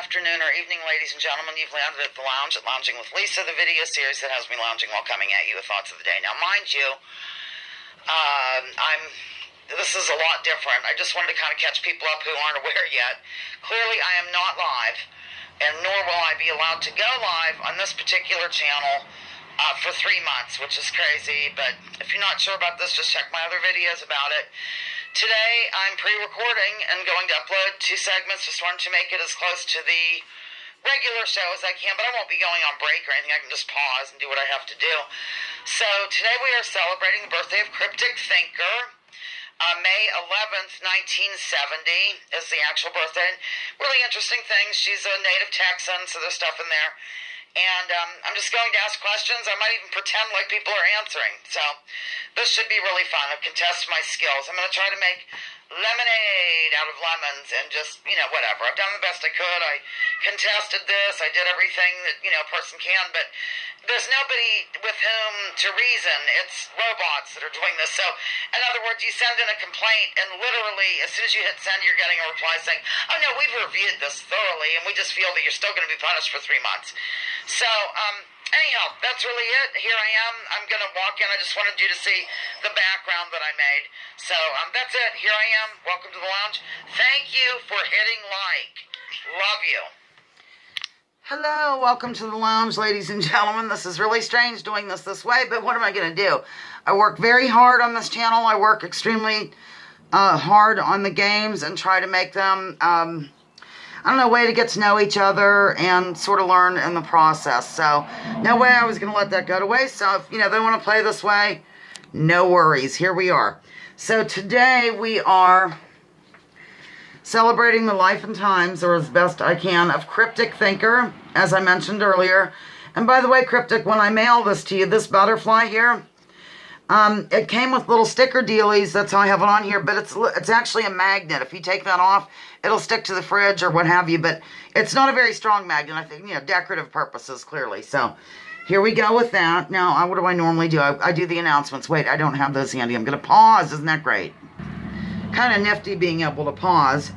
afternoon, or evening, ladies and gentlemen. You've landed at the lounge at Lounging with Lisa, the video series that has me lounging while coming at you with thoughts of the day. Now, mind you, this is a lot different. I just wanted to kind of catch people up who aren't aware yet. Clearly, I am not live, and nor will I be allowed to go live on this particular channel for 3 months, which is crazy. But if you're not sure about this, just check my other videos about it. Today, I'm pre-recording and going to upload 2 segments. Just wanted to make it as close to the regular show as I can, but I won't be going on break or anything. I can just pause and do what I have to do. So today we are celebrating the birthday of Crypticthinker. May 11th, 1970 is the actual birthday. Really interesting things. She's a native Texan, so there's stuff in there. And I'm just going to ask questions. I might even pretend like people are answering. So this should be really fun. I've contested my skills. I'm going to try to make lemonade out of lemons and just, whatever. I've done the best I could. I contested this. I did everything that, a person can. But there's nobody with whom to reason. It's robots that are doing this. So, in other words, you send in a complaint, and literally, as soon as you hit send, you're getting a reply saying, oh, no, we've reviewed this thoroughly, and we just feel that you're still going to be punished for 3 months. So, anyhow, that's really it. Here I am. I'm going to walk in. I just wanted you to see the background that I made. So, that's it. Here I am. Welcome to the lounge. Thank you for hitting like. Love you. Hello, welcome to the lounge, ladies and gentlemen. This is really strange doing this way, but what am I going to do? I work very hard on this channel. I work extremely hard on the games and try to make them, I don't know, a way to get to know each other and sort of learn in the process. So, no way I was going to let that go to waste. So, if, they want to play this way, no worries. Here we are. So, today we are celebrating the life and times, or as best I can, of Crypticthinker, as I mentioned earlier. And by the way, Cryptic, when I mail this to you, this butterfly here, it came with little sticker dealies. That's how I have it on here. But it's actually a magnet. If you take that off, it'll stick to the fridge or what have you. But it's not a very strong magnet. I think, decorative purposes, clearly. So here we go with that. Now, what do I normally do? I do the announcements. Wait, I don't have those handy. I'm going to pause. Isn't that great? Kind of nifty being able to pause.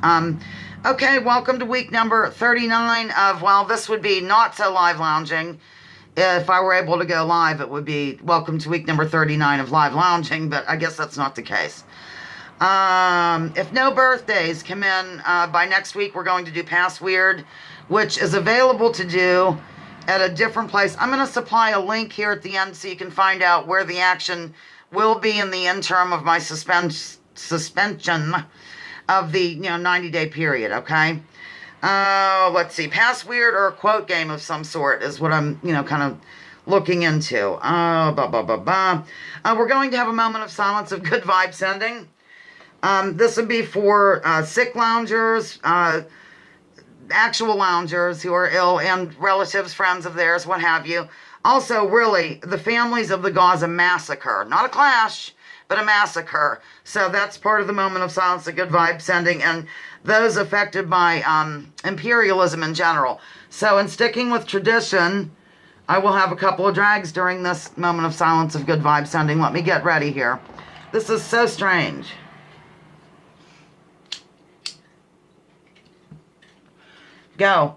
Okay, welcome to week number 39 of, well, this would be not so live lounging. If I were able to go live, it would be welcome to week number 39 of live lounging, but I guess that's not the case. If no birthdays come in by next week, we're going to do Past Weird, which is available to do at a different place. I'm going to supply a link here at the end so you can find out where the action will be in the interim of my suspension of the 90-day period. Okay, let's see, Past Weird or a quote game of some sort is what I'm kind of looking into. We're going to have a moment of silence of good vibe sending. This would be for sick loungers, actual loungers who are ill, and relatives, friends of theirs, what have you. Also, really, the families of the Gaza massacre, not a clash, but a massacre. So that's part of the moment of silence, a good vibe sending, and those affected by imperialism in general. So in sticking with tradition, I will have a couple of drags during this moment of silence of good vibe sending. Let me get ready here. This is so strange. Go.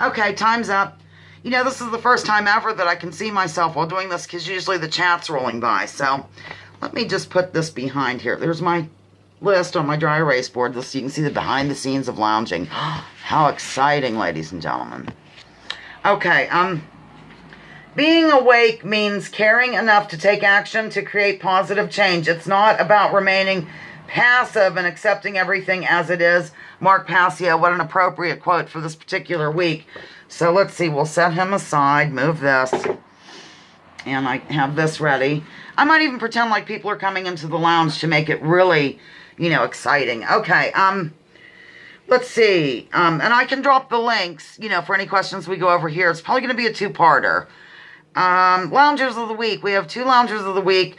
Okay, time's up. This is the first time ever that I can see myself while doing this, because usually the chat's rolling by. So let me just put this behind here. There's my list on my dry erase board. So you can see the behind the scenes of lounging. How exciting, ladies and gentlemen. Okay, being awake means caring enough to take action to create positive change. It's not about remaining passive and accepting everything as it is. Mark Passio, what an appropriate quote for this particular week. So let's see, we'll set him aside, move this, and I have this ready. I might even pretend like people are coming into the lounge to make it really, exciting. Okay, let's see, and I can drop the links, for any questions we go over here. It's probably going to be a 2-parter. Loungers of the week. We have 2 loungers of the week.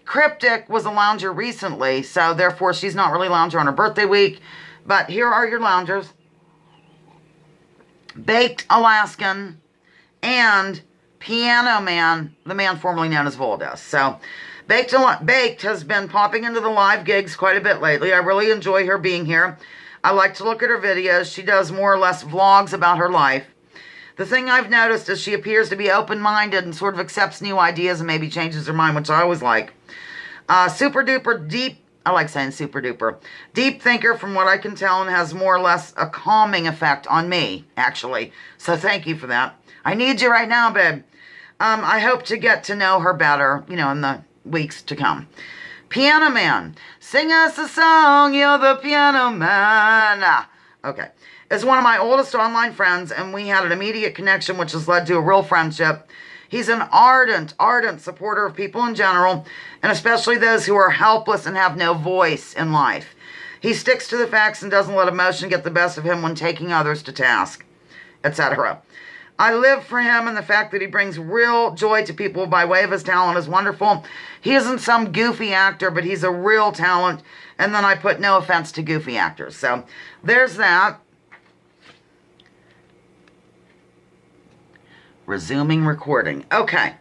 Cryptic was a lounger recently, so therefore she's not really a lounger on her birthday week. But here are your loungers. Baked Alaskan and Piano Man, the man formerly known as Voldus. So Baked has been popping into the live gigs quite a bit lately. I really enjoy her being here. I like to look at her videos. She does more or less vlogs about her life. The thing I've noticed is she appears to be open-minded and sort of accepts new ideas and maybe changes her mind, which I always like. Super duper deep, I like saying super duper, deep thinker from what I can tell, and has more or less a calming effect on me, actually. So thank you for that. I need you right now, babe. I hope to get to know her better, in the weeks to come. Piano Man, sing us a song, you're the piano man. Okay. Is one of my oldest online friends, and we had an immediate connection, which has led to a real friendship. He's an ardent supporter of people in general, and especially those who are helpless and have no voice in life. He sticks to the facts and doesn't let emotion get the best of him when taking others to task, etc. I live for him, and the fact that he brings real joy to people by way of his talent is wonderful. He isn't some goofy actor, but he's a real talent, and then I put no offense to goofy actors. So there's that. Resuming recording. Okay.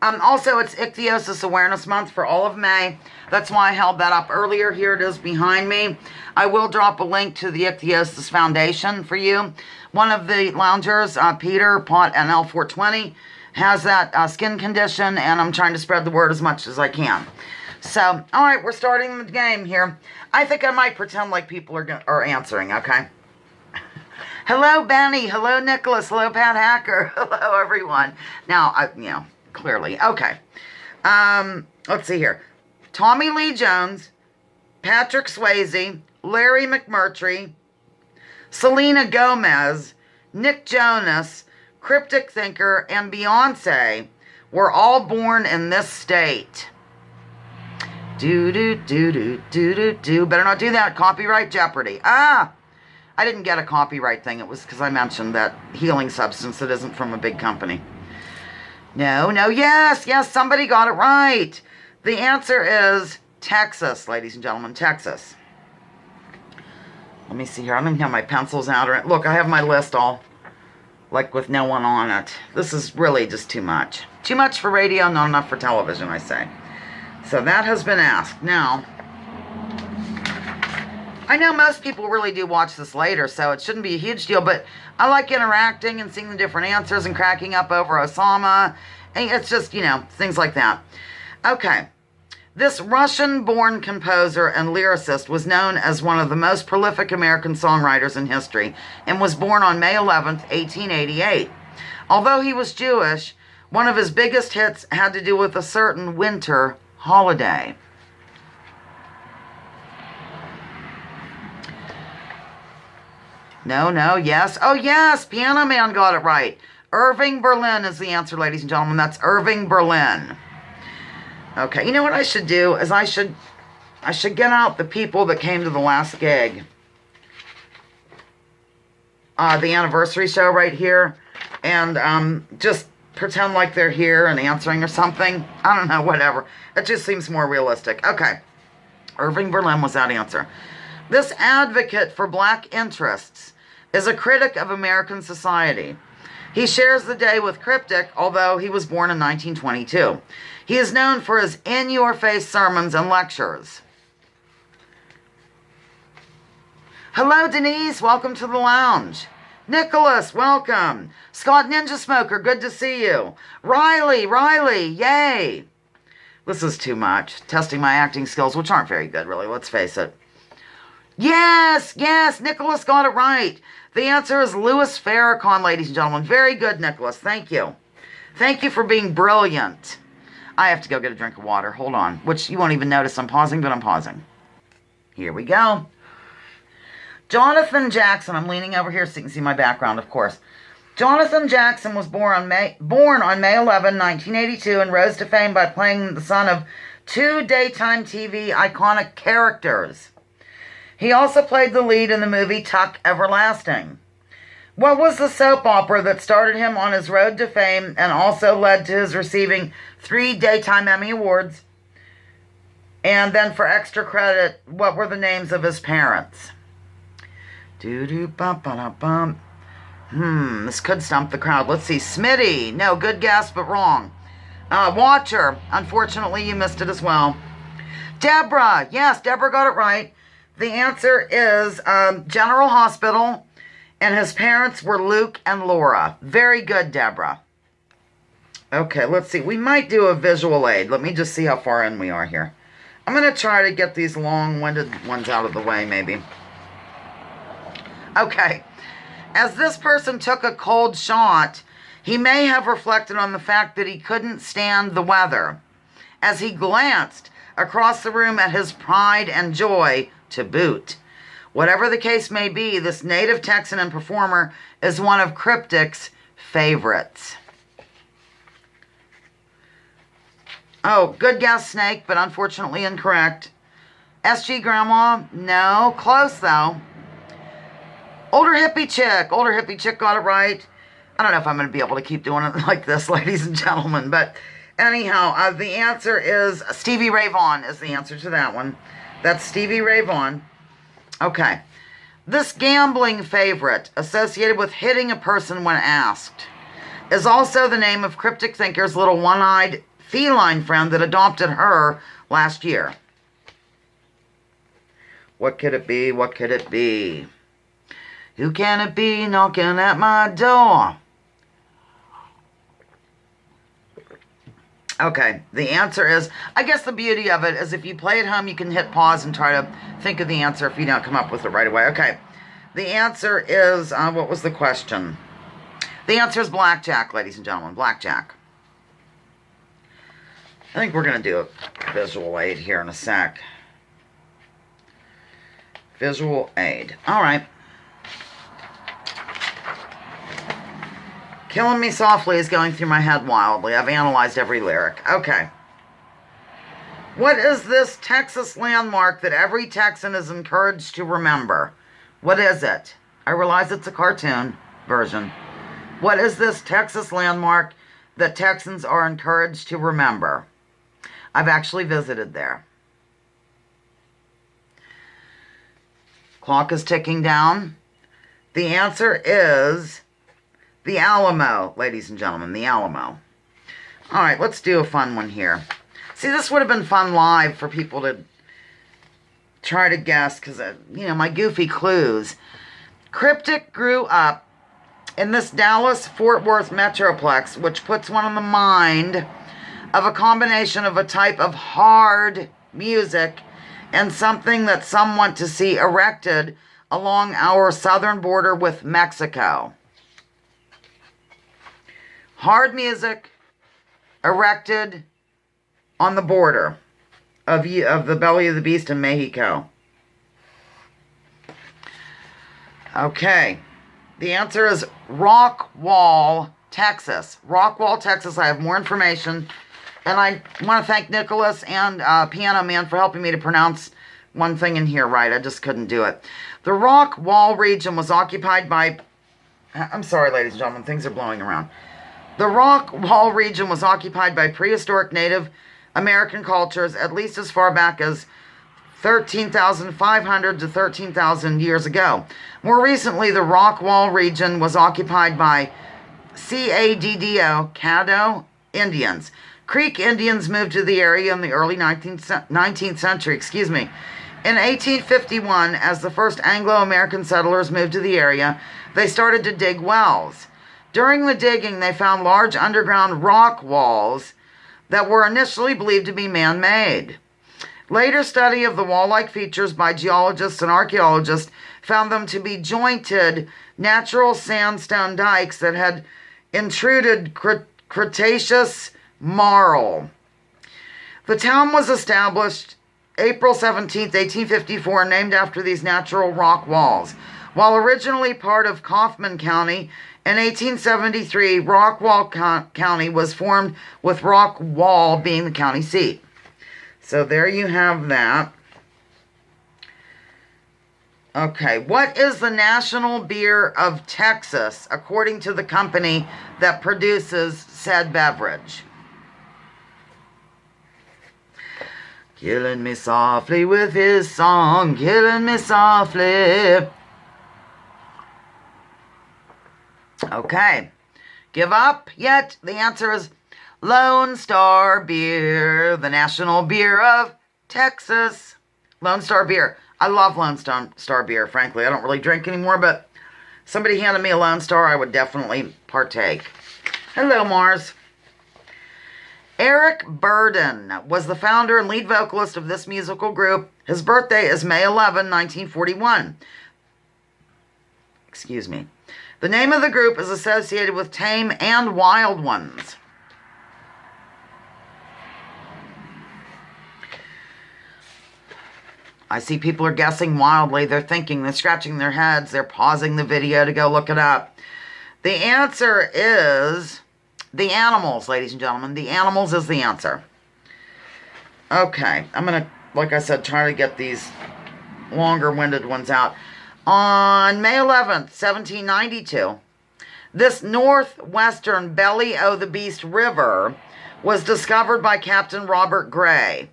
Also, it's Ichthyosis Awareness Month for all of May. That's why I held that up earlier. Here it is behind me. I will drop a link to the Ichthyosis Foundation for you. One of the loungers, Peter, Pot, and L420, has that skin condition, and I'm trying to spread the word as much as I can. So, all right, we're starting the game here. I think I might pretend like people are answering, okay? Hello, Benny. Hello, Nicholas. Hello, Pat Hacker. Hello, everyone. Now, clearly. Okay. Let's see here. Tommy Lee Jones, Patrick Swayze, Larry McMurtry, Selena Gomez, Nick Jonas, Crypticthinker, and Beyonce were all born in this state. Do. Better not do that. Copyright Jeopardy. I didn't get a copyright thing. It was because I mentioned that healing substance that isn't from a big company. No, yes, somebody got it right. The answer is Texas, ladies and gentlemen, Texas. Let me see here. I don't even have my pencils out. Look, I have my list all, like, with no one on it. This is really just too much. Too much for radio, not enough for television, I say. So that has been asked. Now, I know most people really do watch this later, so it shouldn't be a huge deal, but I like interacting and seeing the different answers and cracking up over Osama. And it's just, things like that. Okay. This Russian-born composer and lyricist was known as one of the most prolific American songwriters in history and was born on May 11th, 1888. Although he was Jewish, one of his biggest hits had to do with a certain winter holiday. No, yes. Oh, yes, Piano Man got it right. Irving Berlin is the answer, ladies and gentlemen. That's Irving Berlin. Okay, you know what I should do is I should get out the people that came to the last gig. The anniversary show right here. And just pretend like they're here and answering or something. I don't know, whatever. It just seems more realistic. Okay. Irving Berlin was that answer. This advocate for black interests is a critic of American society. He shares the day with Cryptic, although he was born in 1922. He is known for his in-your-face sermons and lectures. Hello, Denise. Welcome to the lounge. Nicholas, welcome. Scott Ninja Smoker, good to see you. Riley, yay. This is too much. Testing my acting skills, which aren't very good, really. Let's face it. Yes, Nicholas got it right. The answer is Louis Farrakhan, ladies and gentlemen. Very good, Nicholas. Thank you. Thank you for being brilliant. I have to go get a drink of water. Hold on. Which you won't even notice I'm pausing, but I'm pausing. Here we go. Jonathan Jackson. I'm leaning over here so you can see my background, of course. Jonathan Jackson was born on May 11, 1982, and rose to fame by playing the son of two daytime TV iconic characters. He also played the lead in the movie Tuck Everlasting. What was the soap opera that started him on his road to fame and also led to his receiving 3 Daytime Emmy Awards, And then for extra credit, what were the names of his parents? Doo-doo-bum-ba-da-bum. This could stump the crowd. Let's see. Smitty. No, good guess, but wrong. Watcher. Unfortunately, you missed it as well. Deborah. Yes, Deborah got it right. The answer is General Hospital, and his parents were Luke and Laura. Very good, Deborah. Okay, let's see. We might do a visual aid. Let me just see how far in we are here. I'm going to try to get these long-winded ones out of the way, maybe. Okay. As this person took a cold shot, he may have reflected on the fact that he couldn't stand the weather. As he glanced across the room at his pride and joy to boot. Whatever the case may be, this native Texan and performer is one of Cryptic's favorites. Oh, good guess, Snake, but unfortunately incorrect. SG Grandma? No. Close, though. Older hippie chick. Older hippie chick got it right. I don't know if I'm going to be able to keep doing it like this, ladies and gentlemen, but anyhow, the answer is Stevie Ray Vaughan is the answer to that one. That's Stevie Ray Vaughan. Okay. This gambling favorite, associated with hitting a person when asked, is also the name of Crypticthinker's little one-eyed feline friend that adopted her last year. What could it be? What could it be? Who can it be knocking at my door? Okay, the answer is, I guess the beauty of it is if you play at home, you can hit pause and try to think of the answer if you don't come up with it right away. Okay, the answer is, what was the question? The answer is blackjack, ladies and gentlemen, blackjack. I think we're going to do a visual aid here in a sec. Visual aid. All right. Killing Me Softly is going through my head wildly. I've analyzed every lyric. Okay. What is this Texas landmark that every Texan is encouraged to remember? What is it? I realize it's a cartoon version. What is this Texas landmark that Texans are encouraged to remember? I've actually visited there. Clock is ticking down. The answer is the Alamo, ladies and gentlemen, the Alamo. All right, let's do a fun one here. See, this would have been fun live for people to try to guess because, my goofy clues. Cryptic grew up in this Dallas-Fort Worth metroplex, which puts one in the mind of a combination of a type of hard music and something that some want to see erected along our southern border with Mexico. Hard music erected on the border of the belly of the beast in Mexico. Okay. The answer is Rockwall, Texas. Rockwall, Texas. I have more information. And I want to thank Nicholas and Piano Man for helping me to pronounce one thing in here right. I just couldn't do it. The Rockwall region was occupied by... I'm sorry, ladies and gentlemen. Things are blowing around. The Rockwall region was occupied by prehistoric Native American cultures at least as far back as 13,500 to 13,000 years ago. More recently, the Rockwall region was occupied by Caddo Indians. Creek Indians moved to the area in the early 19th century. In 1851, as the first Anglo-American settlers moved to the area, they started to dig wells. During the digging, they found large underground rock walls that were initially believed to be man-made. Later study of the wall-like features by geologists and archaeologists found them to be jointed natural sandstone dikes that had intruded Cretaceous marl. The town was established April 17, 1854, named after these natural rock walls. While originally part of Kaufman County, in 1873, Rockwall County was formed with Rockwall being the county seat. So there you have that. Okay, what is the national beer of Texas, according to the company that produces said beverage? Killing me softly with his song, killing me softly. Okay. Give up yet? The answer is Lone Star Beer, the national beer of Texas. Lone Star Beer. I love Lone Star Beer, frankly. I don't really drink anymore, but somebody handed me a Lone Star, I would definitely partake. Hello, Mars. Eric Burdon was the founder and lead vocalist of this musical group. His birthday is May 11, 1941. Excuse me. The name of the group is associated with tame and wild ones. I see people are guessing wildly. They're thinking, they're scratching their heads, they're pausing the video to go look it up. The answer is the animals, ladies and gentlemen. The animals is the answer. Okay, I'm going to, like I said, try to get these longer-winded ones out. On May 11th, 1792, this northwestern Belly o' the Beast River was discovered by Captain Robert Gray.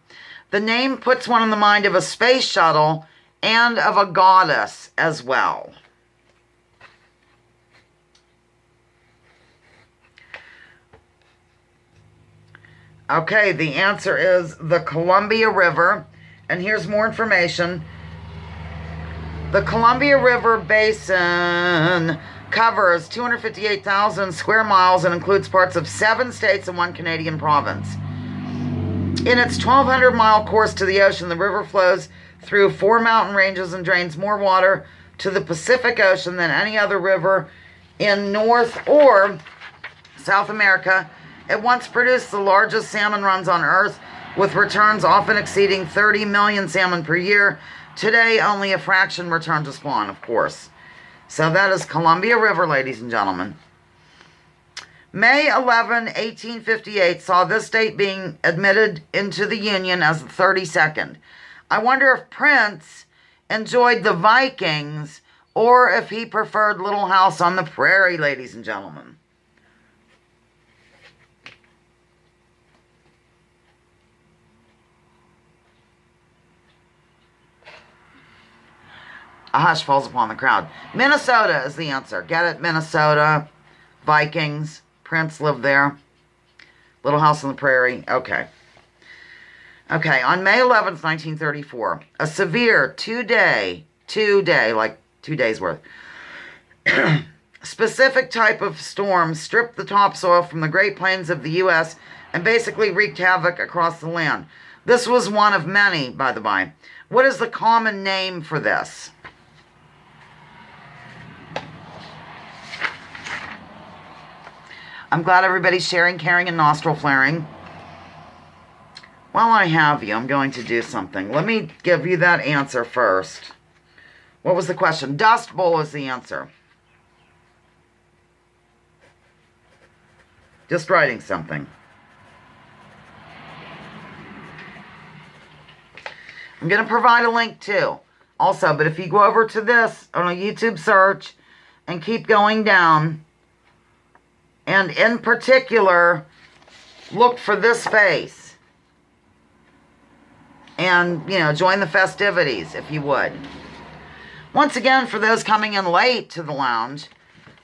The name puts one in the mind of a space shuttle and of a goddess as well. Okay, the answer is the Columbia River. And here's more information. The Columbia River Basin covers 258,000 square miles and includes parts of 7 states and 1 Canadian province. In its 1,200-mile course to the ocean, the river flows through 4 mountain ranges and drains more water to the Pacific Ocean than any other river in North or South America. It once produced the largest salmon runs on Earth, with returns often exceeding 30 million salmon per year. Today, only a fraction return to spawn, of course. So that is Columbia River, ladies and gentlemen. May 11, 1858 saw this state being admitted into the Union as the 32nd. I wonder if Prince enjoyed the Vikings or if he preferred Little House on the Prairie, ladies and gentlemen. A hush falls upon the crowd. Minnesota is the answer. Get it? Minnesota. Vikings. Prince lived there. Little House on the Prairie. Okay. Okay, on May 11th, 1934, a severe two-day, like 2 days worth, specific type of storm stripped the topsoil from the Great Plains of the U.S. and basically wreaked havoc across the land. This was one of many, by the by. What is the common name for this? I'm glad everybody's sharing, caring, and nostril flaring. While I have you, I'm going to do something. Let me give you that answer first. What was the question? Dust Bowl is the answer. Just writing something. I'm going to provide a link too. Also, but if you go over to this on a YouTube search and keep going down, and in particular, look for this face. And, join the festivities, if you would. Once again, for those coming in late to the lounge,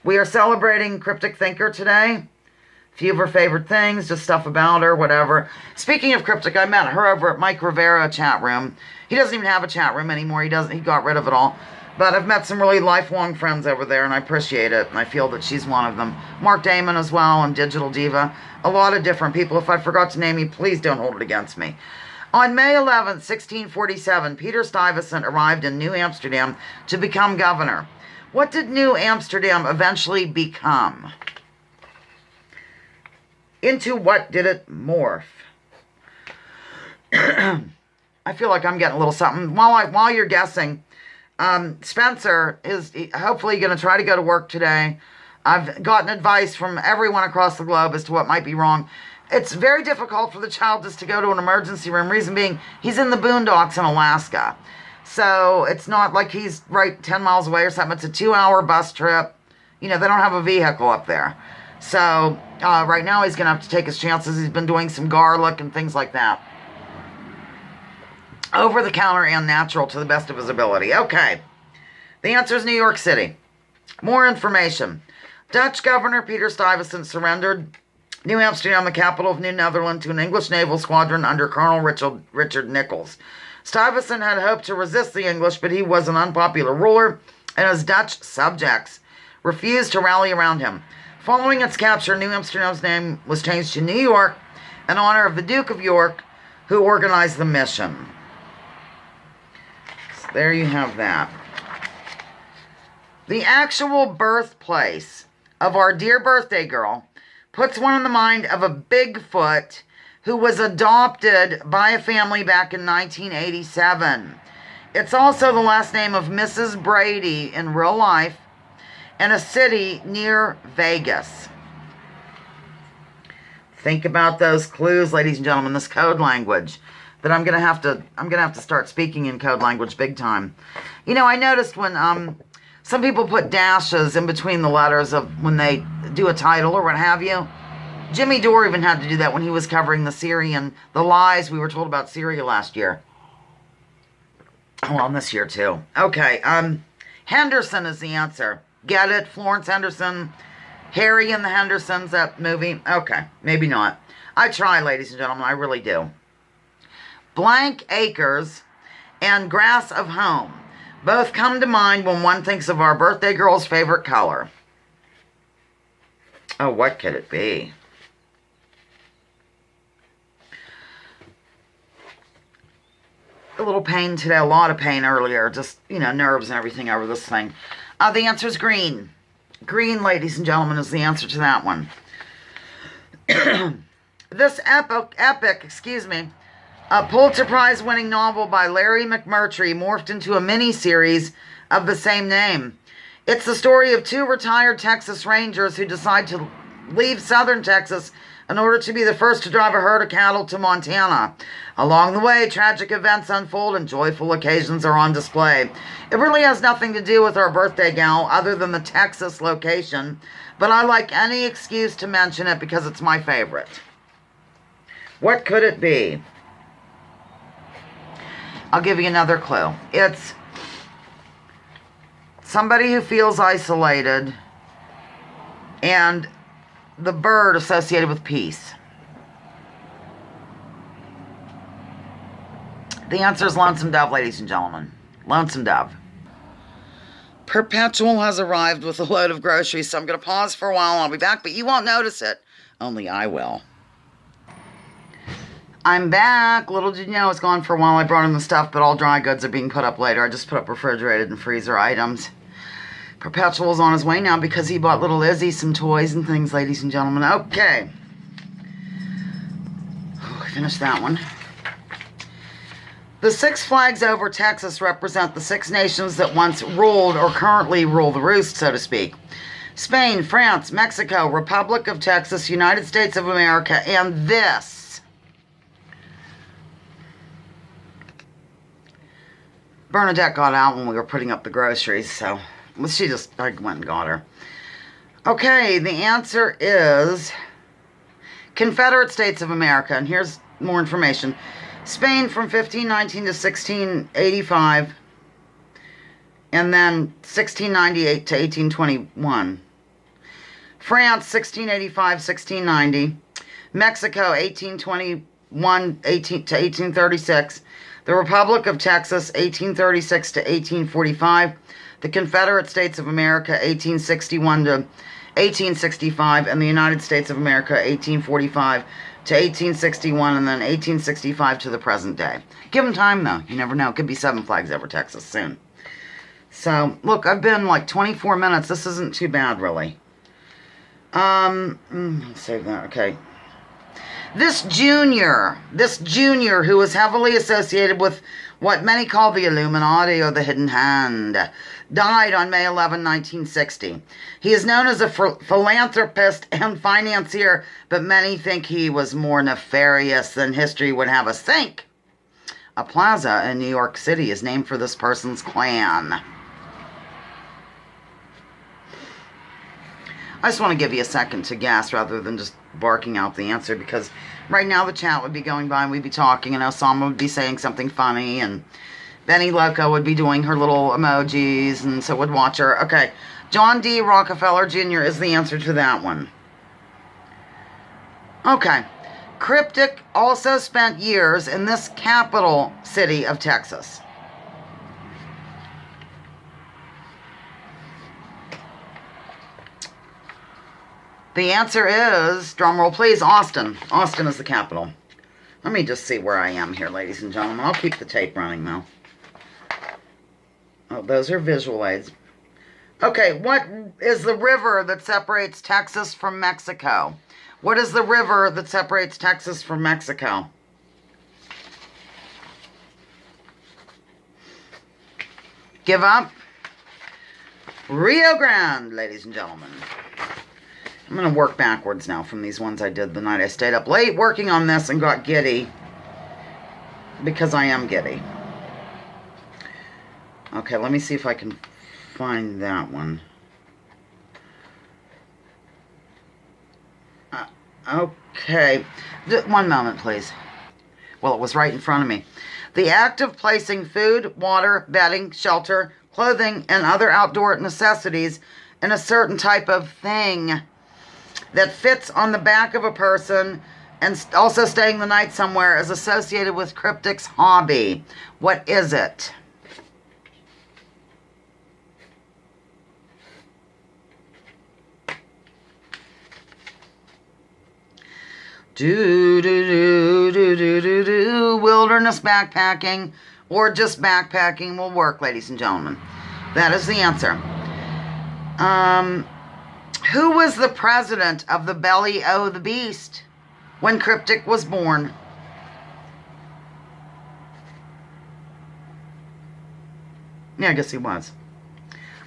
we are celebrating Cryptic Thinker today. A few of her favorite things, just stuff about her, whatever. Speaking of Cryptic, I met her over at Mike Rivera chat room. He doesn't even have a chat room anymore. He got rid of it all. But I've met some really lifelong friends over there, and I appreciate it, and I feel that she's one of them. Mark Damon as well, and Digital Diva. A lot of different people. If I forgot to name you, please don't hold it against me. On May 11th, 1647, Peter Stuyvesant arrived in New Amsterdam to become governor. What did New Amsterdam eventually become? Into what did it morph? I feel like I'm getting a little something. While you're guessing, Spencer is hopefully going to try to go to work today. I've gotten advice from everyone across the globe as to what might be wrong. It's very difficult for the child just to go to an emergency room. Reason being, he's in the boondocks in Alaska. So it's not like he's right 10 miles away or something. It's a 2-hour bus trip. They don't have a vehicle up there. So right now he's going to have to take his chances. He's been doing some garlic and things like that. over-the-counter and natural to the best of his ability. Okay. The answer is New York City. More information. Dutch Governor Peter Stuyvesant surrendered New Amsterdam, the capital of New Netherland, to an English naval squadron under Colonel Richard Nichols. Stuyvesant had hoped to resist the English, but he was an unpopular ruler, and his Dutch subjects refused to rally around him. Following its capture, New Amsterdam's name was changed to New York in honor of the Duke of York, who organized the mission. So there you have that. The actual birthplace of our dear birthday girl puts one in the mind of a Bigfoot who was adopted by a family back in 1987. It's also the last name of Mrs. Brady in real life in a city near Vegas. Think about those clues, ladies and gentlemen, this code language that I'm gonna have to start speaking in code language big time. You know, I noticed when some people put dashes in between the letters of when they do a title or what have you. Jimmy Dore even had to do that when he was covering the lies we were told about Syria last year. Well, and this year too. Okay, Henderson is the answer. Get it? Florence Henderson, Harry and the Hendersons, that movie? Okay, maybe not. I try, ladies and gentlemen, I really do. Blank acres and grass of home both come to mind when one thinks of our birthday girl's favorite color. Oh, what could it be? A little pain today, a lot of pain earlier. Just, nerves and everything over this thing. The answer is green. Green, ladies and gentlemen, is the answer to that one. This epic, a Pulitzer Prize winning novel by Larry McMurtry morphed into a mini-series of the same name. It's the story of two retired Texas Rangers who decide to leave southern Texas in order to be the first to drive a herd of cattle to Montana. Along the way, tragic events unfold and joyful occasions are on display. It really has nothing to do with our birthday gal other than the Texas location, but I like any excuse to mention it because it's my favorite. What could it be? I'll give you another clue. It's somebody who feels isolated and the bird associated with peace. The answer is lonesome dove, ladies and gentlemen. Lonesome dove. Perpetual has arrived with a load of groceries, so I'm going to pause for a while. I'll be back, but you won't notice it. Only I will. I'm back. Little did you know, it's gone for a while. I brought in the stuff, but all dry goods are being put up later. I just put up refrigerated and freezer items. Perpetual's on his way now because he bought little Izzy some toys and things, ladies and gentlemen. Okay. I finished that one. The 6 flags over Texas represent the 6 nations that once ruled or currently rule the roost, so to speak. Spain, France, Mexico, Republic of Texas, United States of America, and this. Bernadette got out when we were putting up the groceries, so I went and got her. Okay, the answer is Confederate States of America, and here's more information. Spain from 1519 to 1685, and then 1698 to 1821. France, 1685, 1690. Mexico, 1821 to 1836. The Republic of Texas, 1836 to 1845. The Confederate States of America, 1861 to 1865. And the United States of America, 1845 to 1861. And then 1865 to the present day. Give them time, though. You never know. It could be 7 flags over Texas soon. So, look, I've been like 24 minutes. This isn't too bad, really. Let's save that. Okay. This junior who is heavily associated with what many call the Illuminati or the Hidden Hand, died on May 11, 1960. He is known as a philanthropist and financier, but many think he was more nefarious than history would have us think. A plaza in New York City is named for this person's clan. I just want to give you a second to guess rather than just barking out the answer, because Right now the chat would be going by and we'd be talking, and Osama would be saying something funny, and Benny Loco would be doing her little emojis, and so would watch her. Okay, John D. Rockefeller Jr. is the answer to that one. Okay. Cryptic also spent years in this capital city of Texas. The answer is, drumroll please, Austin. Austin is the capital. Let me just see where I am here, ladies and gentlemen. I'll keep the tape running, though. Oh, those are visual aids. Okay, what is the river that separates Texas from Mexico? What is the river that separates Texas from Mexico? Give up? Rio Grande, ladies and gentlemen. I'm going to work backwards now from these ones I did the night I stayed up late working on this and got giddy. Because I am giddy. Okay, let me see if I can find that one. Okay. One moment, please. Well, it was right in front of me. The act of placing food, water, bedding, shelter, clothing, and other outdoor necessities in a certain type of thing that fits on the back of a person and also staying the night somewhere is associated with Cryptic's hobby. What is it? Wilderness backpacking or just backpacking will work, ladies and gentlemen. That is the answer. Who was the president of the Belly o' the Beast when Cryptic was born? Yeah, I guess he was.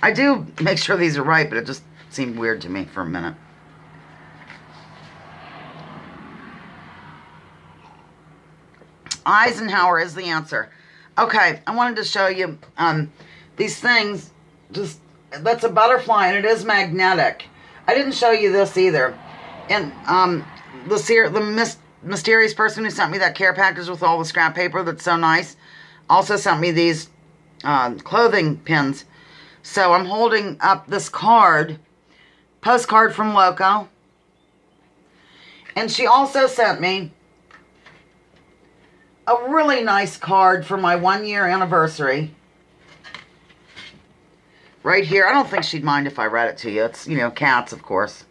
I do make sure these are right, but it just seemed weird to me for a minute. Eisenhower is the answer. Okay, I wanted to show you these things. That's a butterfly, and it is magnetic. I didn't show you this either. And the mysterious person who sent me that care package with all the scrap paper that's so nice also sent me these clothing pins. So I'm holding up this postcard from Loco. And she also sent me a really nice card for my 1-year anniversary. Right here. I don't think she'd mind if I read it to you. It's, cats, of course.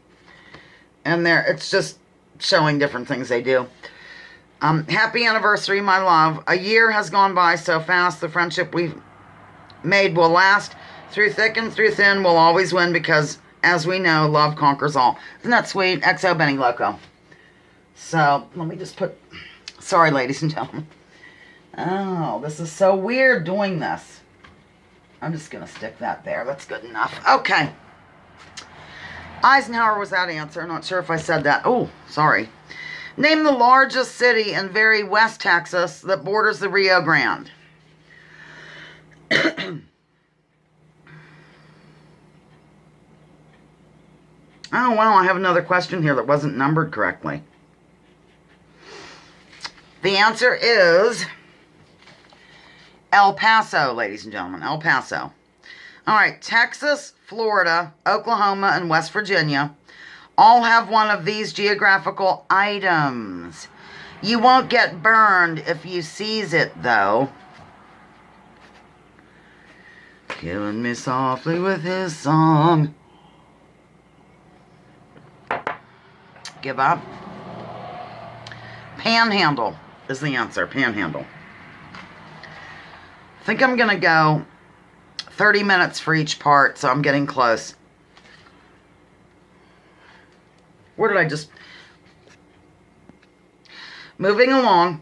And there, it's just showing different things they do. Happy anniversary, my love. A year has gone by so fast. The friendship we've made will last. Through thick and through thin, we'll always win because, as we know, love conquers all. Isn't that sweet? XO Benny Loco. So, let me just put... Sorry, ladies and gentlemen. Oh, this is so weird doing this. I'm just going to stick that there. That's good enough. Okay. Eisenhower was that answer. I'm not sure if I said that. Oh, sorry. Name the largest city in very West Texas that borders the Rio Grande. Oh, well, I have another question here that wasn't numbered correctly. The answer is El Paso, ladies and gentlemen. El Paso. All right, Texas, Florida, Oklahoma, and West Virginia all have one of these geographical items. You won't get burned if you seize it, though. Killing me softly with his song. Give up. Panhandle is the answer. Panhandle. I think I'm going to go 30 minutes for each part, so I'm getting close. Where did I just... Moving along,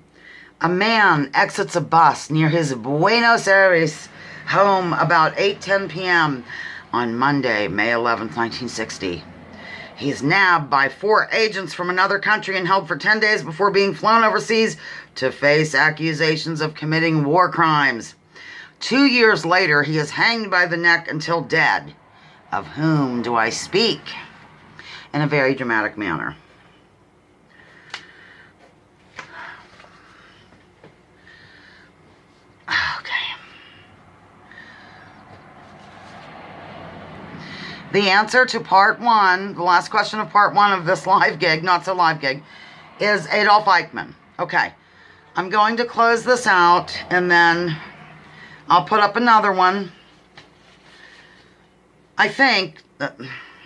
a man exits a bus near his Buenos Aires home about 8:10 p.m. on Monday, May 11th, 1960. He is nabbed by 4 agents from another country and held for 10 days before being flown overseas to face accusations of committing war crimes. 2 years later, he is hanged by the neck until dead. Of whom do I speak? In a very dramatic manner. The answer to part one, the last question of part one of this live gig, not so live gig, is Adolf Eichmann. Okay. I'm going to close this out, and then I'll put up another one. I think,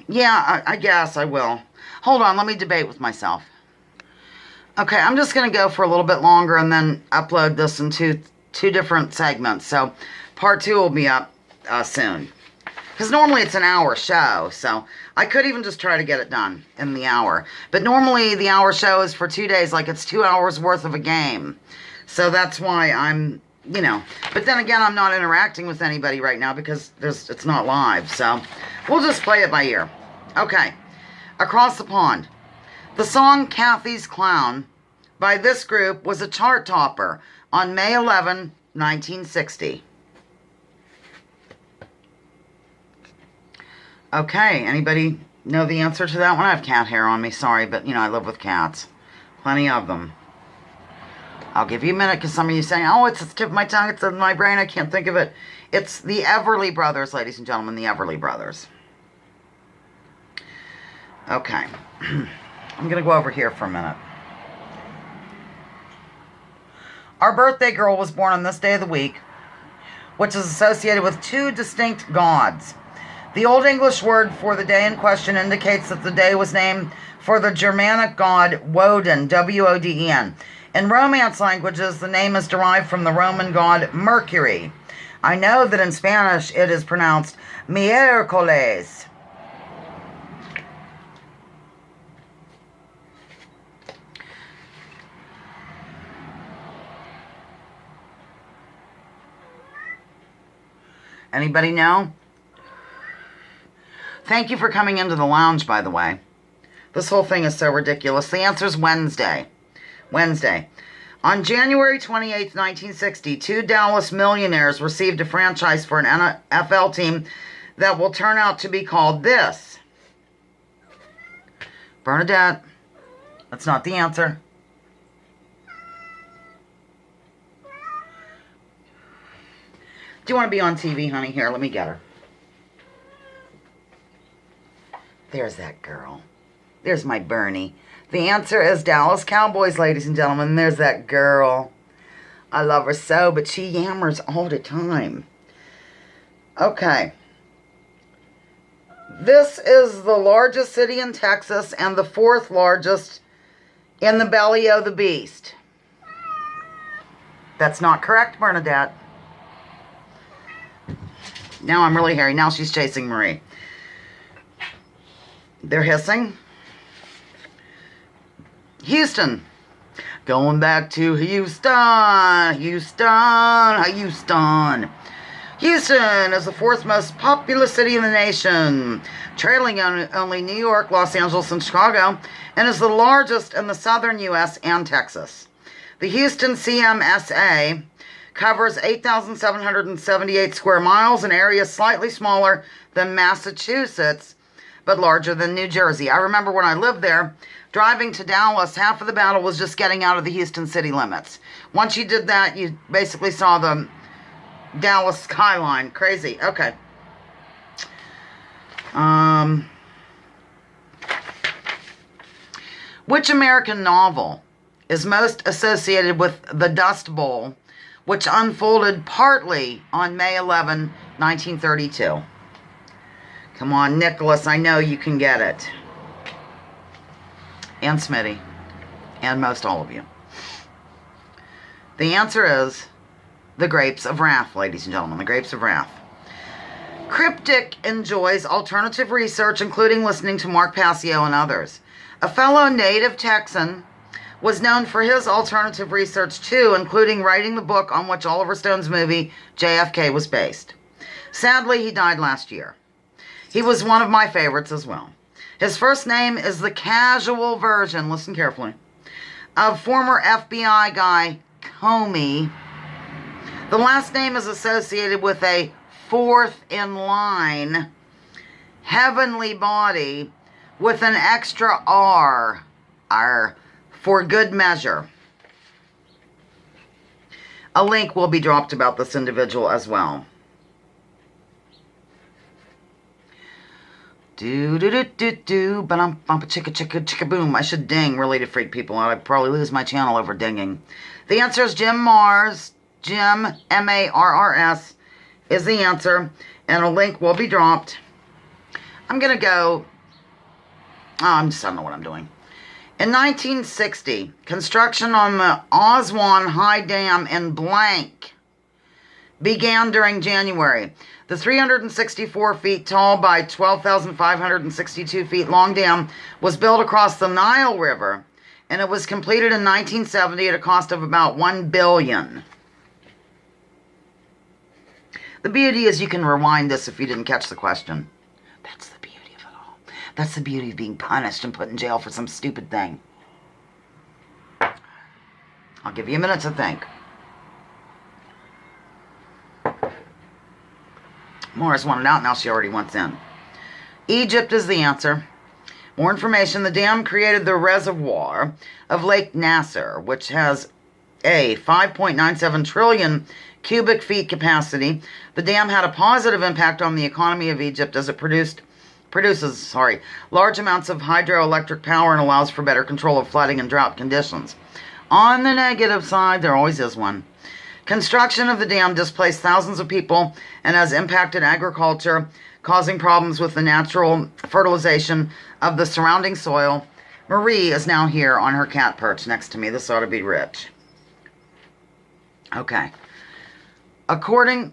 yeah, I guess I will. Hold on, let me debate with myself. Okay, I'm just going to go for a little bit longer and then upload this in two different segments. So, part two will be up soon. Because normally it's an hour show, so I could even just try to get it done in the hour. But normally the hour show is for 2 days, like it's 2 hours worth of a game. So that's why I'm, you know. But then again, I'm not interacting with anybody right now because it's not live. So we'll just play it by ear. Okay, Across the Pond. The song Kathy's Clown by this group was a chart topper on May 11, 1960. Okay, anybody know the answer to that one? I have cat hair on me, sorry, but, you know, I live with cats. Plenty of them. I'll give you a minute because some of you saying, oh, it's the tip of my tongue, it's in my brain, I can't think of it. It's the Everly Brothers, ladies and gentlemen, the Everly Brothers. Okay. I'm going to go over here for a minute. Our birthday girl was born on this day of the week, which is associated with two distinct gods. The Old English word for the day in question indicates that the day was named for the Germanic god Woden, W-O-D-E-N. In Romance languages, the name is derived from the Roman god Mercury. I know that in Spanish it is pronounced miércoles. Anybody know? Thank you for coming into the lounge, by the way. This whole thing is so ridiculous. The answer is Wednesday. Wednesday. On January 28, 1960, two Dallas millionaires received a franchise for an NFL team that will turn out to be called this. Bernadette, that's not the answer. Do you want to be on TV, honey? Here, let me get her. There's that girl. There's my Bernie. The answer is Dallas Cowboys, ladies and gentlemen. There's that girl. I love her so, but she yammers all the time. Okay. This is the largest city in Texas and the fourth largest in the belly of the beast. That's not correct, Bernadette. Now I'm really hairy. Now she's chasing Marie. They're hissing. Houston. Going back to Houston. Houston. Houston. Houston is the fourth most populous city in the nation, trailing only New York, Los Angeles, and Chicago, and is the largest in the southern U.S. and Texas. The Houston CMSA covers 8,778 square miles, an area slightly smaller than Massachusetts, but larger than New Jersey. I remember when I lived there, driving to Dallas, half of the battle was just getting out of the Houston city limits. Once you did that, you basically saw the Dallas skyline. Crazy. Okay. Which American novel is most associated with the Dust Bowl, which unfolded partly on May 11, 1932? Come on, Nicholas, I know you can get it. And Smitty. And most all of you. The answer is The Grapes of Wrath, ladies and gentlemen. The Grapes of Wrath. Cryptic enjoys alternative research, including listening to Mark Passio and others. A fellow native Texan was known for his alternative research too, including writing the book on which Oliver Stone's movie JFK was based. Sadly, he died last year. He was one of my favorites as well. His first name is the casual version, listen carefully, of former FBI guy Comey. The last name is associated with a fourth in line heavenly body with an extra R for good measure. A link will be dropped about this individual as well. Do do do do do, but I'm bump a chicka chicka chicka boom. I should ding really to freak people out. I'd probably lose my channel over dinging. The answer is Jim Mars. Jim, M-A-R-R-S, is the answer, and a link will be dropped. I'm gonna go. I don't know what I'm doing. In 1960, construction on the Aswan High Dam in blank began during January. The 364 feet tall by 12,562 feet long dam was built across the Nile River, and it was completed in 1970 at a cost of about $1 billion. The beauty is you can rewind this if you didn't catch the question. That's the beauty of it all. That's the beauty of being punished and put in jail for some stupid thing. I'll give you a minute to think. Morris wanted out, now she already wants in. Egypt is the answer. More information. The dam created the reservoir of Lake Nasser, which has a 5.97 trillion cubic feet capacity. The dam had a positive impact on the economy of Egypt as it produces large amounts of hydroelectric power and allows for better control of flooding and drought conditions. On the negative side, there always is one. Construction of the dam displaced thousands of people and has impacted agriculture, causing problems with the natural fertilization of the surrounding soil. Marie is now here on her cat perch next to me. This ought to be rich. Okay. According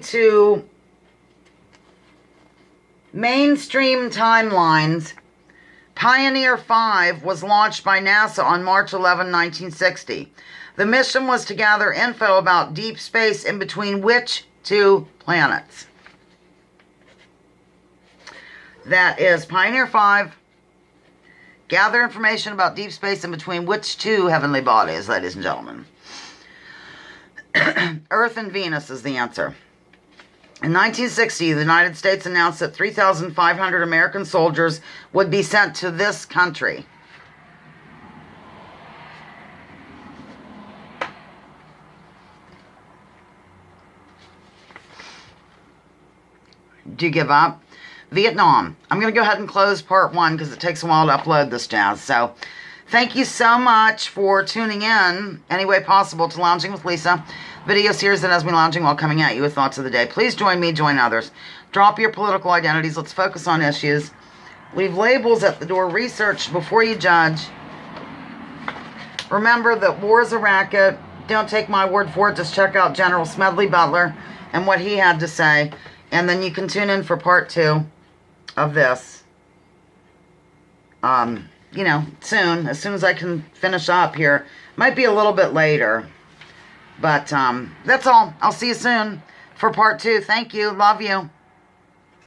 to mainstream timelines, Pioneer 5 was launched by NASA on March 11, 1960. The mission was to gather info about deep space in between which two planets? That is Pioneer 5. Gather information about deep space in between which two heavenly bodies, ladies and gentlemen? Earth and Venus is the answer. In 1960, the United States announced that 3,500 American soldiers would be sent to this country. Do you give up? Vietnam. I'm going to go ahead and close part 1 because it takes a while to upload this jazz. So, thank you so much for tuning in any way possible to Lounging with Lisa, video series that has me lounging while coming at you with thoughts of the day. Please join me, join others. Drop your political identities. Let's focus on issues. Leave labels at the door. Research before you judge. Remember that war is a racket. Don't take my word for it. Just check out General Smedley Butler and what he had to say. And then you can tune in for part 2 of this. Soon. As soon as I can finish up here. Might be a little bit later. But that's all. I'll see you soon for part 2. Thank you. Love you.